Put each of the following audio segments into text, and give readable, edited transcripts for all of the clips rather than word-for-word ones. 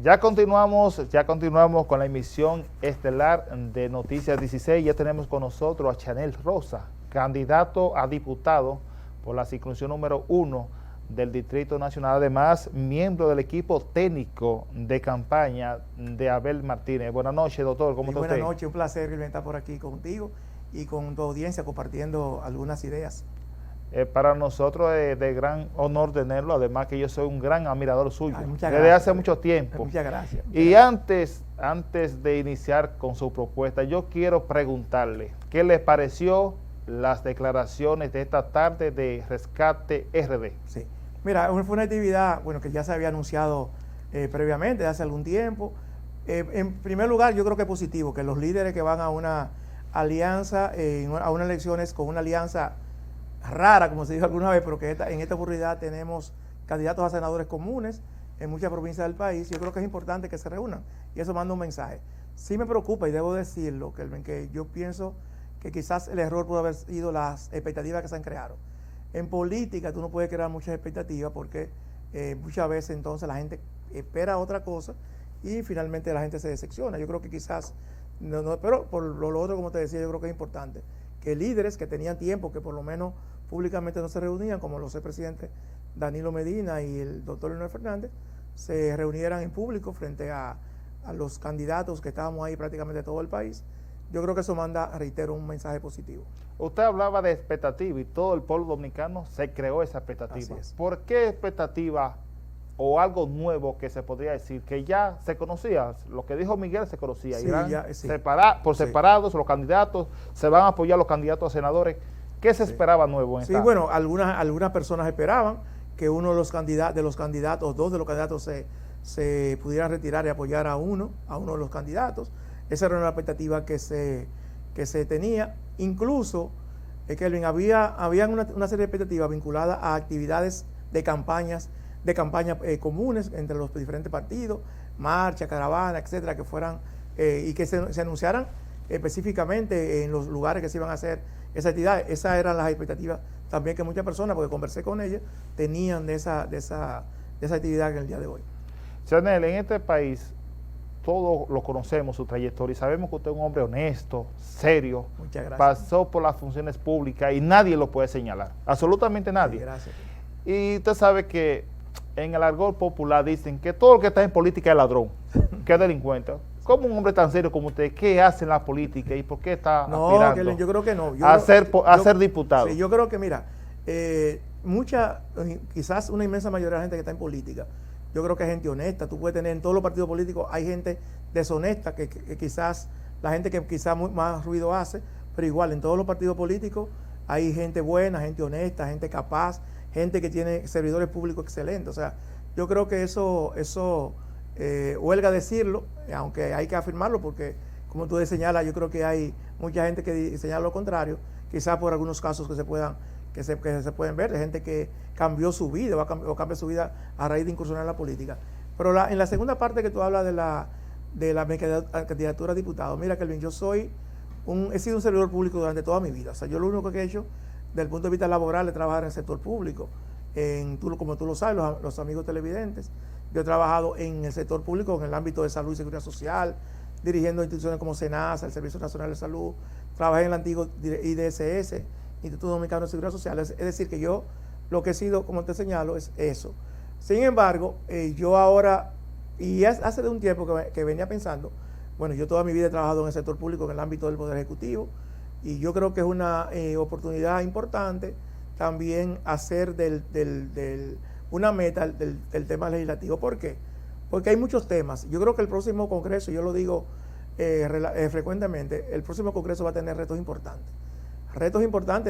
Ya continuamos con la emisión estelar de Noticias 16. Ya tenemos con nosotros a Chanel Rosa, candidato a diputado por la circunscripción número 1 del Distrito Nacional, además miembro del equipo técnico de campaña de Abel Martínez. Buenas noches, doctor, ¿cómo está usted? Buenas noches, un placer estar por aquí contigo y con tu audiencia compartiendo algunas ideas. Para nosotros es de gran honor tenerlo, además que yo soy un gran admirador suyo, desde hace mucho tiempo. Muchas gracias. Y antes de iniciar con su propuesta, yo quiero preguntarle, ¿qué le pareció las declaraciones de esta tarde de Rescate RD? Sí, mira, fue una actividad, bueno, que ya se había anunciado previamente, hace algún tiempo. En primer lugar, yo creo que es positivo que los líderes que van a una alianza, a unas elecciones con una alianza rara, como se dijo alguna vez, pero que en esta oportunidad tenemos candidatos a senadores comunes en muchas provincias del país. Yo creo que es importante que se reúnan y eso manda un mensaje. Sí me preocupa, y debo decirlo, que yo pienso que quizás el error pudo haber sido las expectativas que se han creado. En política tú no puedes crear muchas expectativas porque muchas veces entonces la gente espera otra cosa y finalmente la gente se decepciona. Yo creo que quizás, pero por lo otro, como te decía, yo creo que es importante que líderes que tenían tiempo, que por lo menos públicamente no se reunían, como los expresidentes Danilo Medina y el doctor Leonel Fernández, se reunieran en público frente a los candidatos que estábamos ahí prácticamente todo el país. Yo creo que eso manda, reitero, un mensaje positivo. Usted hablaba de expectativa y todo el pueblo dominicano se creó esa expectativa. ¿Por qué expectativa o algo nuevo que se podría decir que ya se conocía? Lo que dijo Miguel se conocía. Sí, por separados los candidatos, se van a apoyar los candidatos a senadores. ¿Qué se esperaba nuevo en esta? Sí, bueno, algunas personas esperaban que uno de los candidatos, dos de los candidatos se pudieran retirar y apoyar a uno de los candidatos. Esa era una expectativa que se tenía. Incluso, Kelvin, había una serie de expectativas vinculadas a actividades de campaña comunes entre los diferentes partidos, marcha, caravana, etcétera, que fueran y que se anunciaran específicamente en los lugares que se iban a hacer esas actividades. Esas eran las expectativas también que muchas personas, porque conversé con ellas, tenían de esa actividad en el día de hoy. Chanel, en este país todos lo conocemos, su trayectoria, y sabemos que usted es un hombre honesto, serio. Muchas gracias. Pasó por las funciones públicas y nadie lo puede señalar, absolutamente nadie. Sí, gracias. Y usted sabe que en el argot popular dicen que todo el que está en política es ladrón, que es delincuente. ¿Cómo un hombre tan serio como usted, qué hace en la política y por qué está aspirando yo creo que no. a ser diputado? Sí, yo creo que, mira, quizás una inmensa mayoría de la gente que está en política, yo creo que es gente honesta. Tú puedes tener en todos los partidos políticos, hay gente deshonesta que quizás, la gente que quizás más ruido hace, pero igual en todos los partidos políticos hay gente buena, gente honesta, gente capaz, gente que tiene servidores públicos excelentes. O sea, yo creo que eso huelga decirlo, aunque hay que afirmarlo porque, como tú señalas, yo creo que hay mucha gente que señala lo contrario, quizás por algunos casos que se pueden ver, de gente que cambió su vida o cambia su vida a raíz de incursionar en la política. Pero en la segunda parte que tú hablas de la candidatura a diputado, mira, Kelvin, yo he sido un servidor público durante toda mi vida. O sea, yo lo único que he hecho desde el punto de vista laboral es trabajar en el sector público. Como tú lo sabes, los amigos televidentes, yo he trabajado en el sector público, en el ámbito de salud y seguridad social, dirigiendo instituciones como SENASA, el Servicio Nacional de Salud, trabajé en el antiguo IDSS, Instituto Dominicano de Seguridad Social. Es decir, que yo lo que he sido, como te señalo, es eso. Sin embargo, yo ahora, y hace de un tiempo que venía pensando, bueno, yo toda mi vida he trabajado en el sector público, en el ámbito del Poder Ejecutivo, y yo creo que es una oportunidad importante también hacer una meta del tema legislativo. ¿Por qué? Porque hay muchos temas. Yo creo que el próximo Congreso, yo lo digo frecuentemente, el próximo Congreso va a tener retos importantes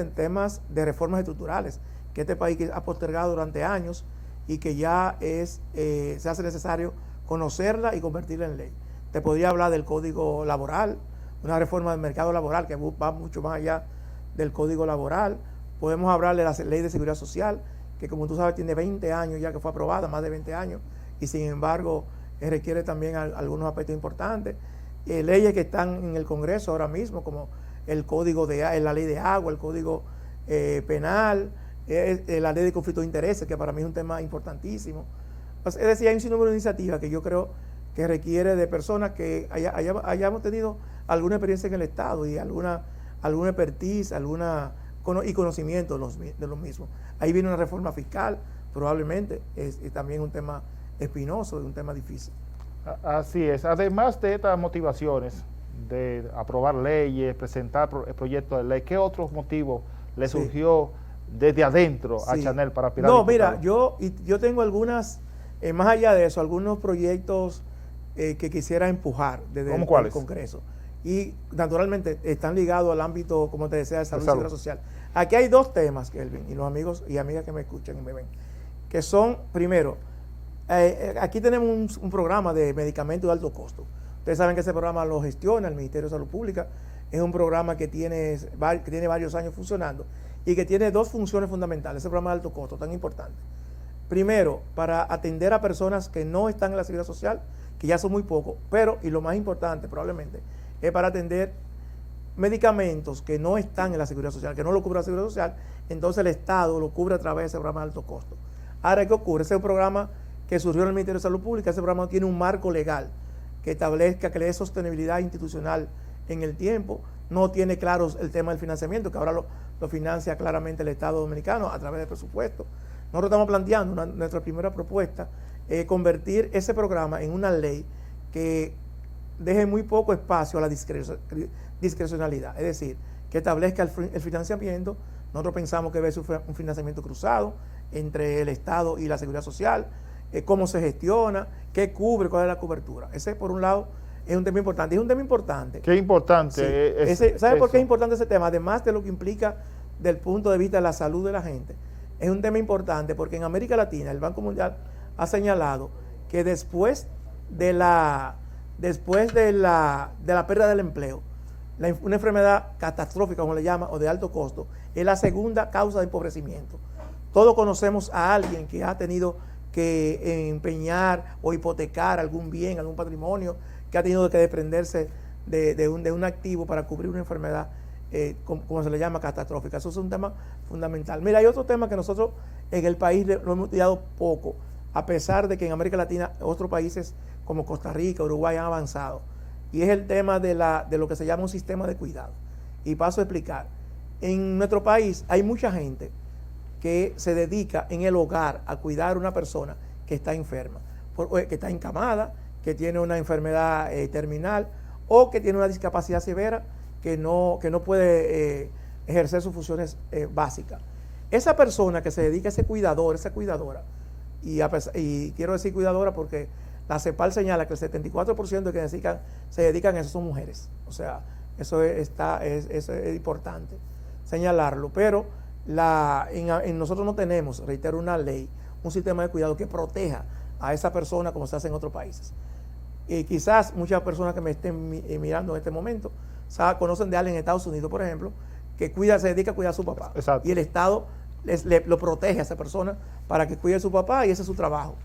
en temas de reformas estructurales, que este país ha postergado durante años y que ya se hace necesario conocerla y convertirla en ley. Te podría hablar del Código Laboral, una reforma del mercado laboral que va mucho más allá del Código Laboral. Podemos hablar de la Ley de Seguridad Social, que como tú sabes tiene 20 años ya que fue aprobada, más de 20 años, y sin embargo requiere también algunos aspectos importantes. Leyes que están en el Congreso ahora mismo, como la ley de agua, el Código Penal, la ley de conflicto de intereses, que para mí es un tema importantísimo. Es decir, hay un sinnúmero de iniciativas que yo creo que requiere de personas que hayamos tenido alguna experiencia en el Estado y alguna expertise, y conocimiento de los mismos. Ahí viene una reforma fiscal, probablemente, es también un tema espinoso, un tema difícil. Así es. Además de estas motivaciones de aprobar leyes, presentar proyectos de ley, ¿qué otros motivos le surgió desde adentro a Chanel para aspirar a diputado? Mira, yo tengo algunas, más allá de eso, algunos proyectos que quisiera empujar desde el Congreso. Y naturalmente están ligados al ámbito, como te decía, de salud y seguridad social. Aquí hay dos temas, Kelvin, y los amigos y amigas que me escuchan y me ven, que son, primero, aquí tenemos un programa de medicamentos de alto costo. Ustedes saben que ese programa lo gestiona el Ministerio de Salud Pública. Es un programa que tiene varios años funcionando y que tiene dos funciones fundamentales, ese programa de alto costo tan importante. Primero, para atender a personas que no están en la seguridad social, que ya son muy pocos, pero, y lo más importante probablemente, es para atender medicamentos que no están en la seguridad social, que no lo cubre la seguridad social, entonces el Estado lo cubre a través de ese programa de alto costo. Ahora, ¿qué ocurre? Ese es un programa que surgió en el Ministerio de Salud Pública. Ese programa tiene un marco legal que establezca, que le dé sostenibilidad institucional en el tiempo. No tiene claro el tema del financiamiento, que ahora lo financia claramente el Estado dominicano a través del presupuesto. Nosotros estamos planteando, nuestra primera propuesta, convertir ese programa en una ley que deje muy poco espacio a la discrecionalidad, es decir, que establezca el financiamiento. Nosotros pensamos que debe ser un financiamiento cruzado entre el Estado y la Seguridad Social, cómo se gestiona, qué cubre, cuál es la cobertura. Ese, por un lado, es un tema importante. Es un tema importante. Qué importante. Sí. ¿Sabe por qué es importante ese tema? Además de lo que implica del punto de vista de la salud de la gente, es un tema importante porque en América Latina el Banco Mundial ha señalado que después de la pérdida del empleo, una enfermedad catastrófica, como le llama, o de alto costo, es la segunda causa de empobrecimiento. Todos conocemos a alguien que ha tenido que empeñar o hipotecar algún bien, algún patrimonio, que ha tenido que desprenderse de un activo para cubrir una enfermedad, como se le llama, catastrófica. Eso es un tema fundamental. Mira, hay otro tema que nosotros en el país lo hemos estudiado poco, a pesar de que en América Latina otros países como Costa Rica, Uruguay han avanzado, y es el tema de lo que se llama un sistema de cuidado. Y paso a explicar. En nuestro país hay mucha gente que se dedica en el hogar a cuidar a una persona que está enferma, que está encamada, que tiene una enfermedad terminal o que tiene una discapacidad severa que no puede ejercer sus funciones básicas. Esa persona que se dedica a ese cuidador, esa cuidadora, y quiero decir cuidadora porque la CEPAL señala que el 74% de que se dedican a eso son mujeres. O sea, eso es importante señalarlo, pero en nosotros no tenemos, reitero, una ley, un sistema de cuidado que proteja a esa persona como se hace en otros países. Y quizás muchas personas que me estén mirando en este momento conocen de alguien en Estados Unidos, por ejemplo, que se dedica a cuidar a su papá. Exacto. Y el Estado lo protege a esa persona para que cuide a su papá y ese es su trabajo.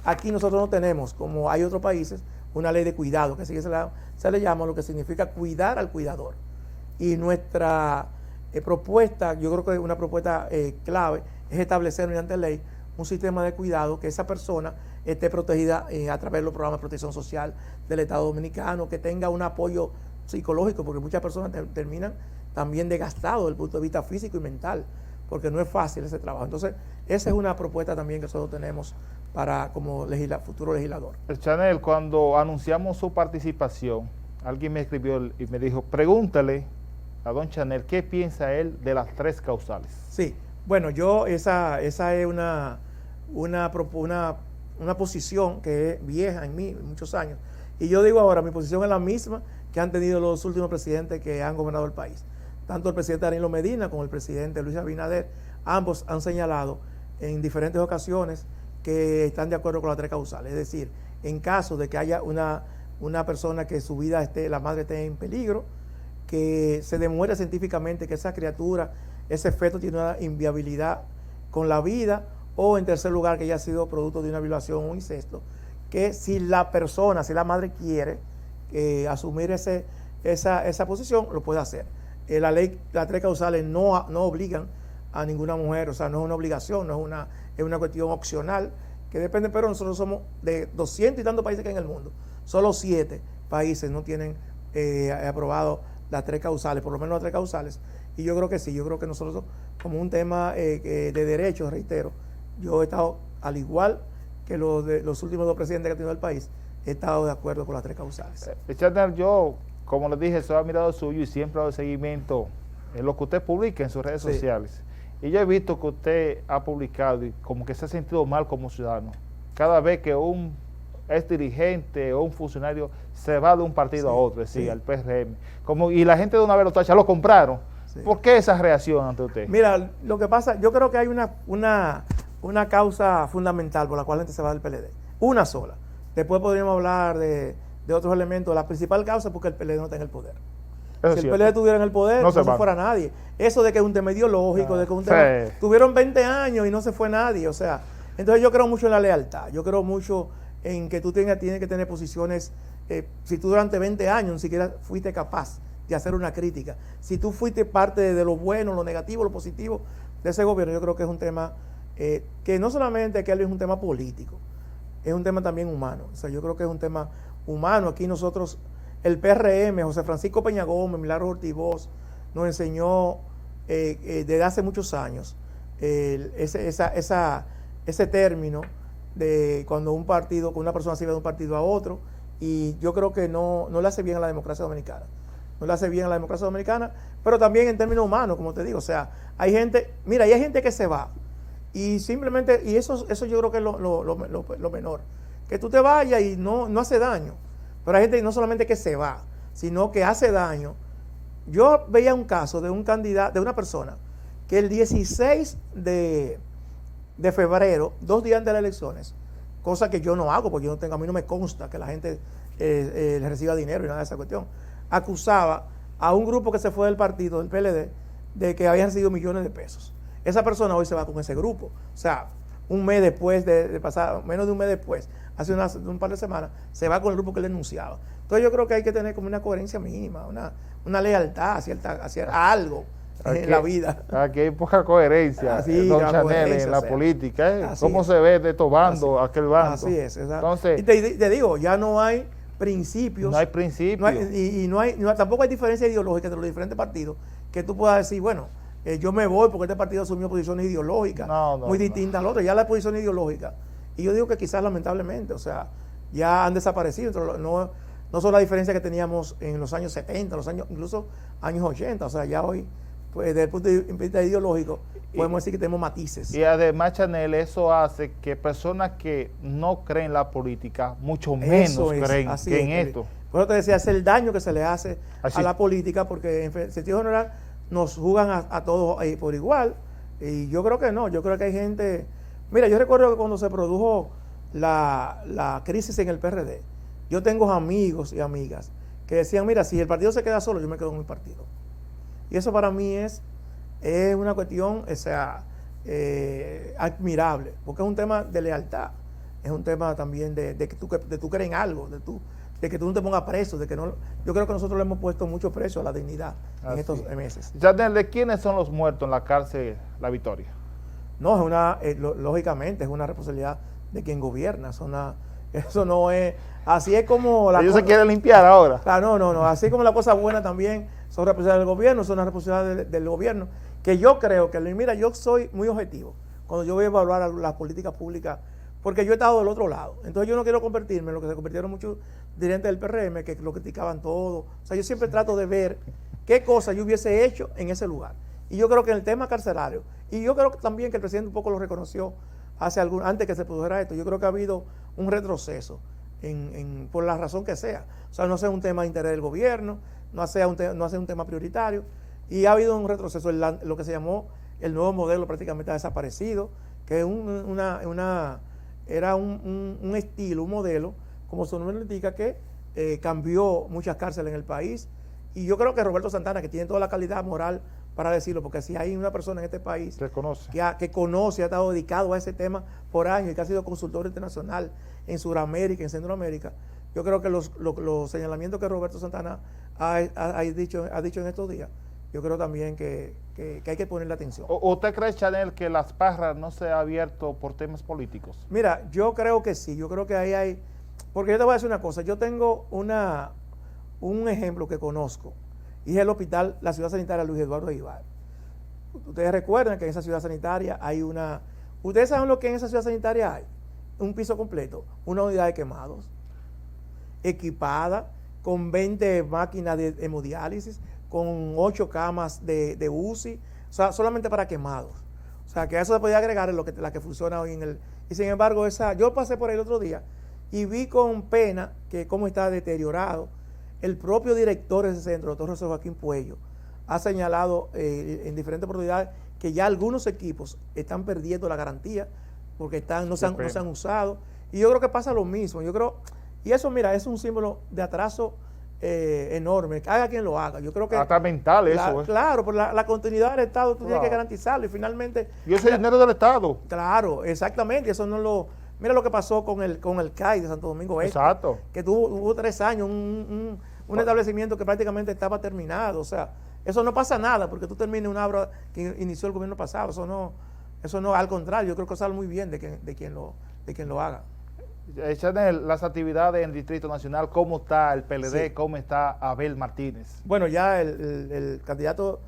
Aquí nosotros no tenemos, como hay otros países, una ley de cuidado, que se le llama lo que significa cuidar al cuidador. Y nuestra propuesta, yo creo que una propuesta clave, es establecer mediante ley un sistema de cuidado que esa persona esté protegida a través de los programas de protección social del Estado Dominicano, que tenga un apoyo psicológico, porque muchas personas terminan también desgastados desde el punto de vista físico y mental, porque no es fácil ese trabajo. Entonces, esa es una propuesta también que nosotros tenemos como futuro legislador. Chanel, cuando anunciamos su participación, alguien me escribió y me dijo, pregúntale a don Chanel qué piensa él de las 3 causales. Sí, bueno, esa es una posición que es vieja en mí, muchos años. Y yo digo ahora, mi posición es la misma que han tenido los últimos presidentes que han gobernado el país. Tanto el presidente Danilo Medina como el presidente Luis Abinader, ambos han señalado en diferentes ocasiones que están de acuerdo con las 3 causales. Es decir, en caso de que haya una persona que su vida la madre esté en peligro, que se demuestre científicamente que esa criatura, ese feto tiene una inviabilidad con la vida, o en tercer lugar que haya sido producto de una violación o un incesto, que si la madre quiere asumir esa posición, lo puede hacer. La ley, las 3 causales no obligan a ninguna mujer, o sea, no es una obligación, es una cuestión opcional que depende, pero nosotros somos de 200 y tantos países que hay en el mundo. solo 7 países no tienen aprobado las 3 causales, por lo menos las 3 causales. Y yo creo que sí, yo creo que nosotros, como un tema de derechos, reitero, yo he estado, al igual que los últimos 2 presidentes que ha tenido el país, he estado de acuerdo con las 3 causales. Chanel, yo, como les dije, soy admirador suyo y siempre hago seguimiento en lo que usted publica en sus redes sociales. Y yo he visto que usted ha publicado y como que se ha sentido mal como ciudadano. Cada vez que un ex dirigente o un funcionario se va de un partido a otro, es decir, al PRM. Y la gente de una vez lo tacha, lo compraron. Sí. ¿Por qué esa reacción ante usted? Mira, lo que pasa, yo creo que hay una causa fundamental por la cual la gente se va del PLD. Una sola. Después podríamos hablar de otros elementos. La principal causa es porque el PLD no está en el poder. Si el PLD estuviera en el poder, no se fuera nadie. Eso de que es un tema ideológico, de que es un tema... Tuvieron 20 años y no se fue nadie, o sea... Entonces yo creo mucho en la lealtad, yo creo mucho en que tú tienes que tener posiciones... si tú durante 20 años ni siquiera fuiste capaz de hacer una crítica, si tú fuiste parte de lo bueno, lo negativo, lo positivo de ese gobierno, yo creo que es un tema que no solamente que es un tema político, es un tema también humano. O sea, yo creo que es un tema humano. Aquí nosotros... El PRM, José Francisco Peña Gómez, Milagros Ortiz Bosch, nos enseñó desde hace muchos años ese término de cuando una persona se va de un partido a otro, y yo creo que no le hace bien a la democracia dominicana. No le hace bien a la democracia dominicana, pero también en términos humanos, como te digo. O sea, hay gente que se va, y simplemente, y eso yo creo que es lo menor, que tú te vayas y no hace daño. Pero hay gente no solamente que se va, sino que hace daño. Yo veía un caso de un candidato, de una persona, que el 16 de febrero, 2 días antes de las elecciones, cosa que yo no hago, porque a mí no me consta que la gente le reciba dinero y nada de esa cuestión, acusaba a un grupo que se fue del partido, del PLD, de que habían recibido millones de pesos. Esa persona hoy se va con ese grupo. O sea, un mes después de pasar, menos de un mes después, hace un par de semanas, se va con el grupo que le denunciaba. Entonces yo creo que hay que tener como una coherencia mínima, una lealtad hacia algo en la vida. Aquí hay poca coherencia, don Chanel, en la política. ¿Cómo se ve de estos bandos, aquel bando? Así es. Entonces, y te digo, ya no hay principios. No hay principios. Tampoco hay diferencia ideológica entre los diferentes partidos, que tú puedas decir, bueno, yo me voy porque este partido asumió posiciones ideológicas muy distintas al otro. Ya la posición ideológica. Y yo digo que quizás lamentablemente, o sea, ya han desaparecido. No son las diferencias que teníamos en los años 70, incluso años 80. O sea, ya hoy, pues, desde el punto de vista ideológico, podemos decir que tenemos matices. Y además, Chanel, eso hace que personas que no creen en la política, mucho menos creen en esto. Por eso te decía, es el daño que se le hace a la política, porque en sentido general nos juzgan a todos por igual. Y yo creo que no, yo creo que hay gente... Mira, yo recuerdo que cuando se produjo la crisis en el PRD, yo tengo amigos y amigas que decían, mira, si el partido se queda solo, yo me quedo en mi partido. Y eso para mí es una cuestión, o sea, admirable, porque es un tema de lealtad, es un tema también de que tú crees en algo, de que tú no te pongas preso, de que no. Yo creo que nosotros le hemos puesto mucho precio a la dignidad en estos meses. Chanel, ¿de quiénes son los muertos en la cárcel La Victoria? No, lógicamente es una responsabilidad de quien gobierna. Eso no es, así es como ellos se quieren limpiar ahora. Claro, no, así como la cosa buena también son responsabilidades del gobierno, son las responsabilidades del gobierno, que yo creo que, mira, yo soy muy objetivo cuando yo voy a evaluar las políticas públicas, porque yo he estado del otro lado. Entonces yo no quiero convertirme en lo que se convirtieron muchos dirigentes del PRM, que lo criticaban todo. O sea, yo siempre trato de ver qué cosas yo hubiese hecho en ese lugar. Y yo creo que en el tema carcelario, y yo creo que también que el presidente un poco lo reconoció antes que se produjera esto, yo creo que ha habido un retroceso por la razón que sea. O sea, no sea un tema de interés del gobierno, no sea un tema prioritario, y ha habido un retroceso en lo que se llamó el nuevo modelo, prácticamente ha desaparecido, que era un estilo, un modelo, como su nombre indica, que cambió muchas cárceles en el país. Y yo creo que Roberto Santana, que tiene toda la calidad moral para decirlo, porque si hay una persona en este país que conoce, ha estado dedicado a ese tema por años y que ha sido consultor internacional en Sudamérica, en Centroamérica, yo creo que los señalamientos que Roberto Santana ha dicho en estos días, yo creo también que hay que ponerle atención. ¿Usted cree, Chanel, que Las Parras no se ha abierto por temas políticos? Mira, yo creo que sí, yo creo que ahí hay Porque yo te voy a decir una cosa, yo tengo un ejemplo que conozco, y es el hospital, la ciudad sanitaria Luis Eduardo Ibar. Ustedes recuerdan que en esa ciudad sanitaria hay una... ¿Ustedes saben lo que en esa ciudad sanitaria hay? Un piso completo, una unidad de quemados, equipada, con 20 máquinas de hemodiálisis, con 8 camas de UCI, o sea, solamente para quemados. O sea, que a eso se podía agregar la que funciona hoy en el... Y sin embargo, yo pasé por ahí el otro día y vi con pena que cómo está deteriorado. El propio director de ese centro, el doctor José Joaquín Puello, ha señalado en diferentes oportunidades que ya algunos equipos están perdiendo la garantía porque no se han usado. Y yo creo que pasa lo mismo. Y eso, mira, es un símbolo de atraso enorme. Haga quien lo haga. Yo creo que... Hasta mental eso. Claro, por la continuidad del Estado tú tienes que garantizarlo y finalmente... Y ese dinero del Estado. Claro, exactamente. Eso no lo... Mira lo que pasó con el CAI de Santo Domingo Este. Exacto. Que hubo 3 años, un establecimiento que prácticamente estaba terminado. O sea, eso no pasa nada porque tú termines una obra que inició el gobierno pasado. Eso no, al contrario, yo creo que sale muy bien de quien lo haga. Chanel, las actividades en el Distrito Nacional, ¿cómo está el PLD? Sí. ¿Cómo está Abel Martínez? Bueno, ya el candidato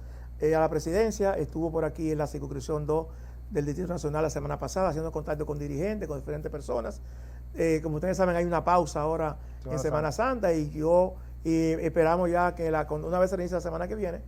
a la presidencia estuvo por aquí en la circunscripción 2 del Distrito Nacional la semana pasada, haciendo contacto con dirigentes, con diferentes personas. Como ustedes saben, hay una pausa ahora en Semana Santa y esperamos ya que una vez se inicie la semana que viene,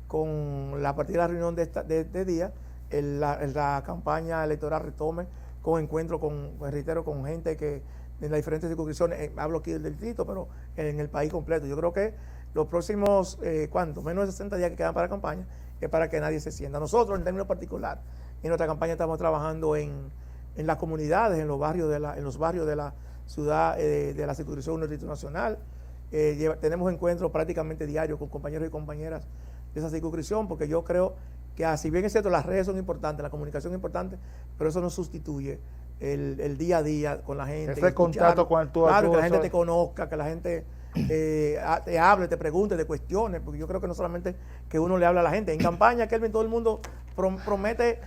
con la partida de la reunión de este día, la campaña electoral retome con encuentro reitero, con gente que en las diferentes circunscripciones, hablo aquí del distrito, pero en el país completo. Yo creo que los próximos, menos de 60 días que quedan para la campaña, es para que nadie se sienta. Nosotros, en términos particular, en nuestra campaña estamos trabajando en las comunidades, en los barrios de la ciudad, de la circunscripción 1 del Distrito Nacional. Tenemos encuentros prácticamente diarios con compañeros y compañeras de esa circunscripción, porque yo creo que si bien es cierto, las redes son importantes, la comunicación es importante, pero eso no sustituye el día a día con la gente. Ese contacto con el tú a tú. Claro, que la gente te conozca, que la gente te hable, te pregunte, te cuestione, porque yo creo que no solamente que uno le habla a la gente. En campaña, Kelvin, todo el mundo promete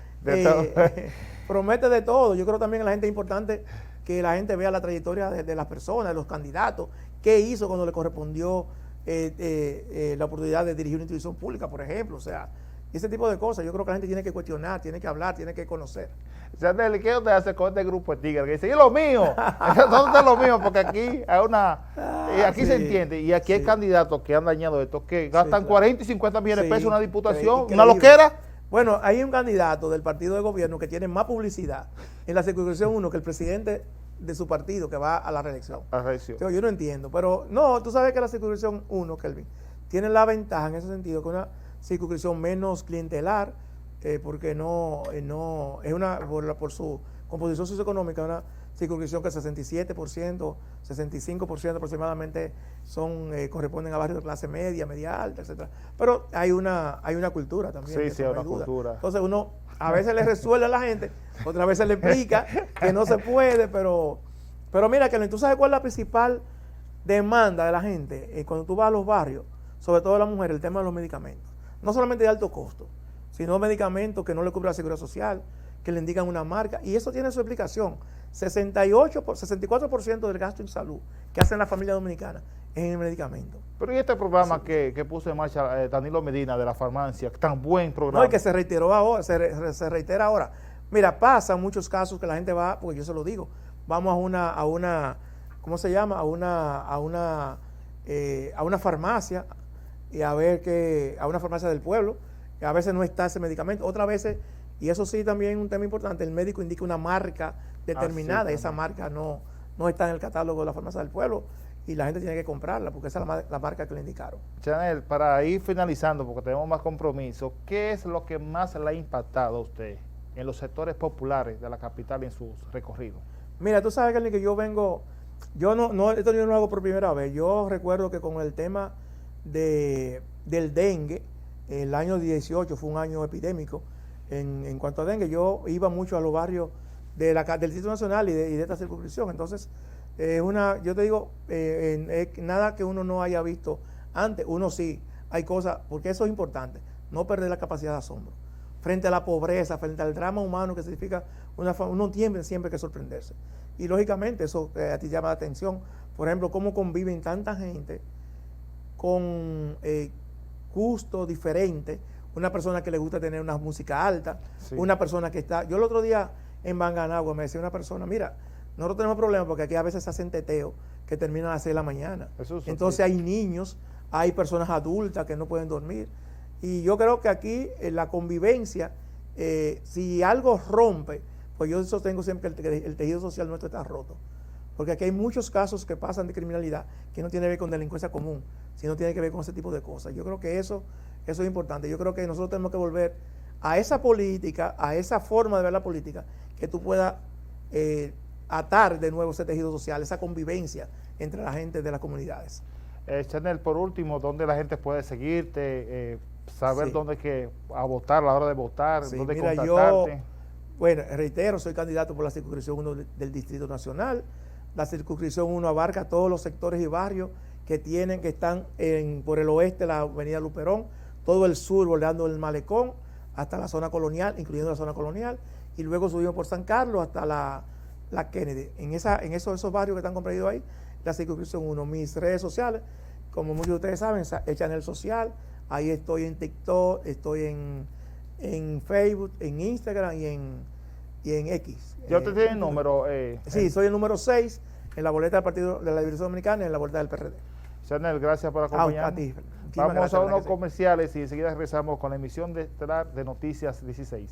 promete de todo. Yo creo también que la gente es importante que la gente vea la trayectoria de las personas, de los candidatos, qué hizo cuando le correspondió la oportunidad de dirigir una institución pública, por ejemplo. O sea, ese tipo de cosas. Yo creo que la gente tiene que cuestionar, tiene que hablar, tiene que conocer. Chanel, ¿qué usted hace con este grupo de tigres? Que dice, y lo mío, ¿dónde está lo mío? Porque aquí hay aquí sí, se entiende, y aquí sí. hay candidatos que han dañado esto, que gastan claro. 40 y 50 millones de pesos en una diputación, increíble. una loquera. Bueno, hay un candidato del partido de gobierno que tiene más publicidad en la circunscripción 1 que el presidente de su partido que va a la reelección. Yo no entiendo, pero no, tú sabes que la circunscripción 1, Kelvin, tiene la ventaja en ese sentido, que es una circunscripción menos clientelar, porque por su composición socioeconómica, una circunscripción que 67%, 65% aproximadamente corresponden a barrios de clase media, media alta, etcétera. Pero hay una cultura también. Sí, hay una cultura. Entonces uno a veces le resuelve a la gente, otras veces le explica que no se puede, pero mira, que tú sabes cuál es la principal demanda de la gente cuando tú vas a los barrios, sobre todo las mujeres, el tema de los medicamentos. No solamente de alto costo, sino medicamentos que no le cubre la seguridad social, que le indican una marca, y eso tiene su explicación. 64% del gasto en salud que hacen las familias dominicanas es en el medicamento. Pero y este programa que puso en marcha Danilo Medina de la farmacia, tan buen programa. No, y que se reiteró ahora, se reitera ahora. Mira, pasa muchos casos que la gente va, porque yo se lo digo, vamos a una ¿cómo se llama? A una farmacia y a una farmacia del pueblo, que a veces no está ese medicamento, otras veces, y eso sí también es un tema importante, el médico indica una marca determinada, y esa marca no está en el catálogo de la farmacia del pueblo, y la gente tiene que comprarla, porque esa es la marca que le indicaron. Chanel, para ir finalizando, porque tenemos más compromiso, ¿qué es lo que más le ha impactado a usted en los sectores populares de la capital en sus recorridos? Mira, tú sabes, Carly, que yo vengo, esto yo no lo hago por primera vez. Yo recuerdo que con el tema del dengue, el año 18 fue un año epidémico en cuanto a dengue. Yo iba mucho a los barrios del Distrito Nacional y de esta circunscripción. Entonces, yo te digo, nada que uno no haya visto antes, uno sí, hay cosas, porque eso es importante, no perder la capacidad de asombro. Frente a la pobreza, frente al drama humano que significa uno tiene siempre que sorprenderse. Y lógicamente eso a ti llama la atención. Por ejemplo, cómo conviven tanta gente con gustos diferentes. Una persona que le gusta tener una música alta, sí. Una persona que está... Yo el otro día en Banganagua me decía una persona, mira, nosotros tenemos problemas porque aquí a veces se hacen teteos que terminan a las 6 de la mañana. Entonces hay niños, hay personas adultas que no pueden dormir. Y yo creo que aquí la convivencia, si algo rompe, pues yo sostengo siempre que el tejido social nuestro está roto. Porque aquí hay muchos casos que pasan de criminalidad que no tiene que ver con delincuencia común, sino tiene que ver con ese tipo de cosas. Yo creo que eso es importante. Yo creo que nosotros tenemos que volver a esa política, a esa forma de ver la política, que tú puedas atar de nuevo ese tejido social, esa convivencia entre la gente de las comunidades. Chanel, por último, ¿dónde la gente puede seguirte? Saber Sí. dónde que a votar, a la hora de votar, Sí, dónde mira, contactarte. Bueno, reitero, soy candidato por la circunscripción 1 del Distrito Nacional. La circunscripción 1 abarca todos los sectores y barrios que están por el oeste, la avenida Luperón, todo el sur bordeando el Malecón, hasta la zona colonial, incluyendo la zona colonial, y luego subimos por San Carlos hasta la Kennedy. En esos barrios que están comprendidos ahí, la circunscripción 1. Mis redes sociales, como muchos de ustedes saben, el Chanel Social, ahí estoy en TikTok, estoy en Facebook, en Instagram y en X. ¿Ya usted tiene el número? Sí, soy el número 6 en la boleta del Partido de la Liberación Dominicana y en la boleta del PRD. Chanel, gracias por acompañarnos. A ti. Vamos a unos comerciales y enseguida regresamos con la emisión de Noticias 16.